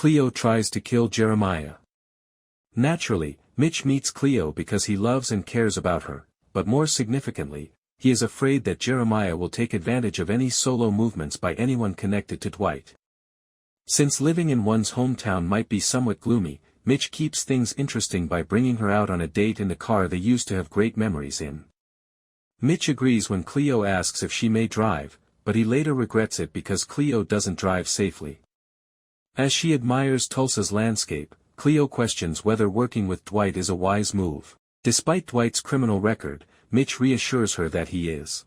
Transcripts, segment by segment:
Cleo tries to kill Jeremiah. Naturally, Mitch meets Cleo because he loves and cares about her, but more significantly, he is afraid that Jeremiah will take advantage of any solo movements by anyone connected to Dwight. Since living in one's hometown might be somewhat gloomy, Mitch keeps things interesting by bringing her out on a date in the car they used to have great memories in. Mitch agrees when Cleo asks if she may drive, but he later regrets it because Cleo doesn't drive safely. As she admires Tulsa's landscape, Cleo questions whether working with Dwight is a wise move. Despite Dwight's criminal record, Mitch reassures her that he is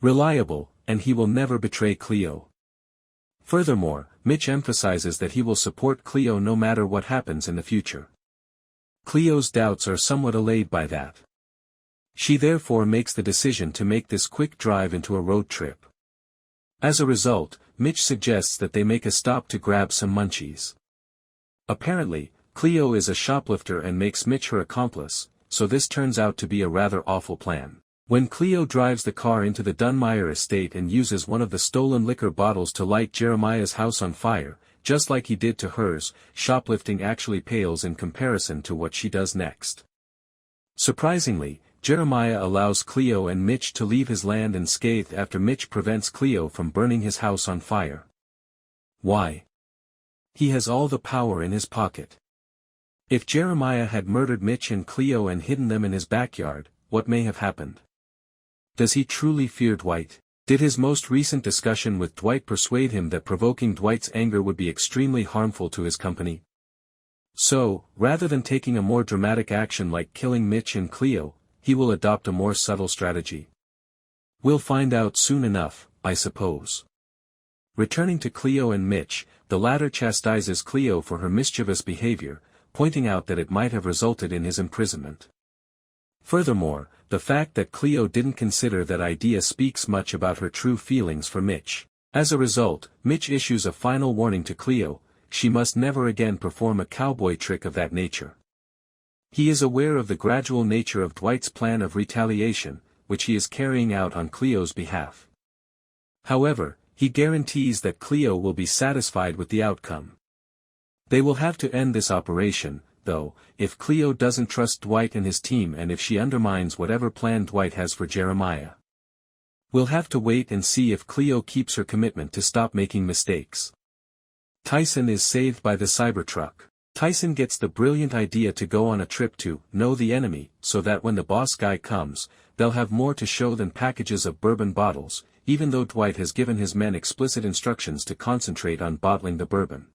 reliable, and he will never betray Cleo. Furthermore, Mitch emphasizes that he will support Cleo no matter what happens in the future. Cleo's doubts are somewhat allayed by that. She therefore makes the decision to make this quick drive into a road trip. As a result, Mitch suggests that they make a stop to grab some munchies. Apparently, Cleo is a shoplifter and makes Mitch her accomplice, so this turns out to be a rather awful plan. When Cleo drives the car into the Dunmire estate and uses one of the stolen liquor bottles to light Jeremiah's house on fire, just like he did to hers, shoplifting actually pales in comparison to what she does next. Surprisingly, Jeremiah allows Cleo and Mitch to leave his land unscathed after Mitch prevents Cleo from burning his house on fire. Why? He has all the power in his pocket. If Jeremiah had murdered Mitch and Cleo and hidden them in his backyard, what may have happened? Does he truly fear Dwight? Did his most recent discussion with Dwight persuade him that provoking Dwight's anger would be extremely harmful to his company? So, rather than taking a more dramatic action like killing Mitch and Cleo, he will adopt a more subtle strategy. We'll find out soon enough, I suppose. Returning to Cleo and Mitch, the latter chastises Cleo for her mischievous behavior, pointing out that it might have resulted in his imprisonment. Furthermore, the fact that Cleo didn't consider that idea speaks much about her true feelings for Mitch. As a result, Mitch issues a final warning to Cleo: she must never again perform a cowboy trick of that nature. He is aware of the gradual nature of Dwight's plan of retaliation, which he is carrying out on Cleo's behalf. However, he guarantees that Cleo will be satisfied with the outcome. They will have to end this operation, though, if Cleo doesn't trust Dwight and his team and if she undermines whatever plan Dwight has for Jeremiah. We'll have to wait and see if Cleo keeps her commitment to stop making mistakes. Tyson is saved by the Cybertruck. Tyson gets the brilliant idea to go on a trip to know the enemy, so that when the boss guy comes, they'll have more to show than packages of bourbon bottles, even though Dwight has given his men explicit instructions to concentrate on bottling the bourbon.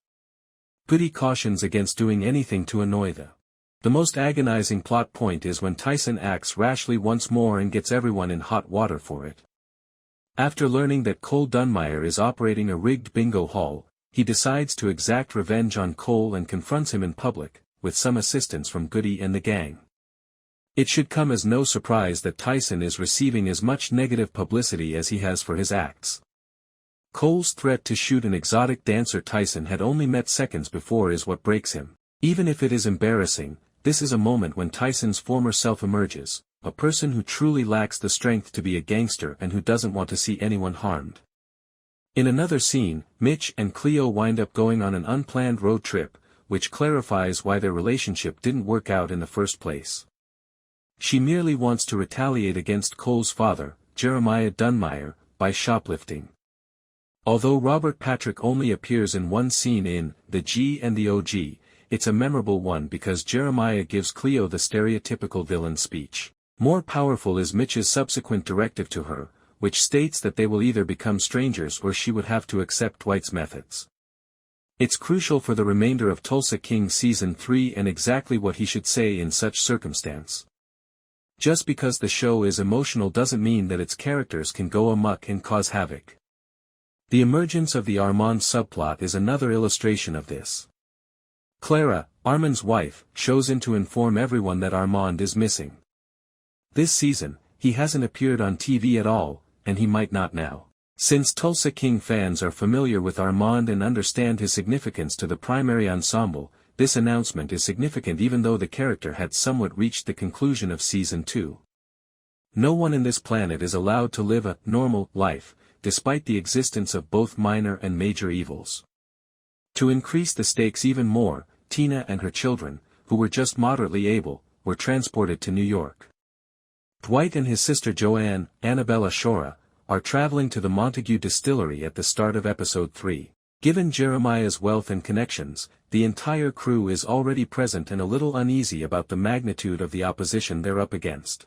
Goody cautions against doing anything to annoy the most agonizing plot point is when Tyson acts rashly once more and gets everyone in hot water for it. After learning that Cole Dunmire is operating a rigged bingo hall, he decides to exact revenge on Cole and confronts him in public, with some assistance from Goody and the gang. It should come as no surprise that Tyson is receiving as much negative publicity as he has for his acts. Cole's threat to shoot an exotic dancer Tyson had only met seconds before is what breaks him. Even if it is embarrassing, this is a moment when Tyson's former self emerges, a person who truly lacks the strength to be a gangster and who doesn't want to see anyone harmed. In another scene, Mitch and Cleo wind up going on an unplanned road trip, which clarifies why their relationship didn't work out in the first place. She merely wants to retaliate against Cole's father, Jeremiah Dunmire, by shoplifting. Although Robert Patrick only appears in one scene in The G and the OG, it's a memorable one because Jeremiah gives Cleo the stereotypical villain speech. More powerful is Mitch's subsequent directive to her, which states that they will either become strangers or she would have to accept Dwight's methods. It's crucial for the remainder of Tulsa King Season 3 and exactly what he should say in such circumstance. Just because the show is emotional doesn't mean that its characters can go amok and cause havoc. The emergence of the Armand subplot is another illustration of this. Clara, Armand's wife, shows in to inform everyone that Armand is missing. This season, he hasn't appeared on TV at all, and he might not now. Since Tulsa King fans are familiar with Armand and understand his significance to the primary ensemble, this announcement is significant even though the character had somewhat reached the conclusion of Season 2. No one in this planet is allowed to live a normal life, despite the existence of both minor and major evils. To increase the stakes even more, Tina and her children, who were just moderately able, were transported to New York. Dwight and his sister Joanne, Annabella Shora, are traveling to the Montague distillery at the start of episode 3. Given Jeremiah's wealth and connections, the entire crew is already present and a little uneasy about the magnitude of the opposition they're up against.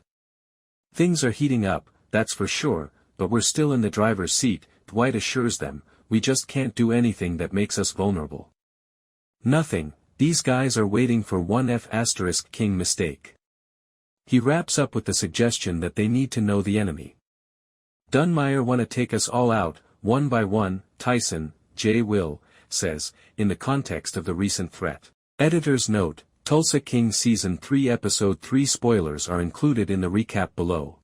Things are heating up, that's for sure, but we're still in the driver's seat, Dwight assures them, we just can't do anything that makes us vulnerable. Nothing, these guys are waiting for one King mistake. He wraps up with the suggestion that they need to know the enemy. Dunmire wanna take us all out, one by one, Tyson, J. Will, says, in the context of the recent threat. Editor's note, Tulsa King Season 3 Episode 3 spoilers are included in the recap below.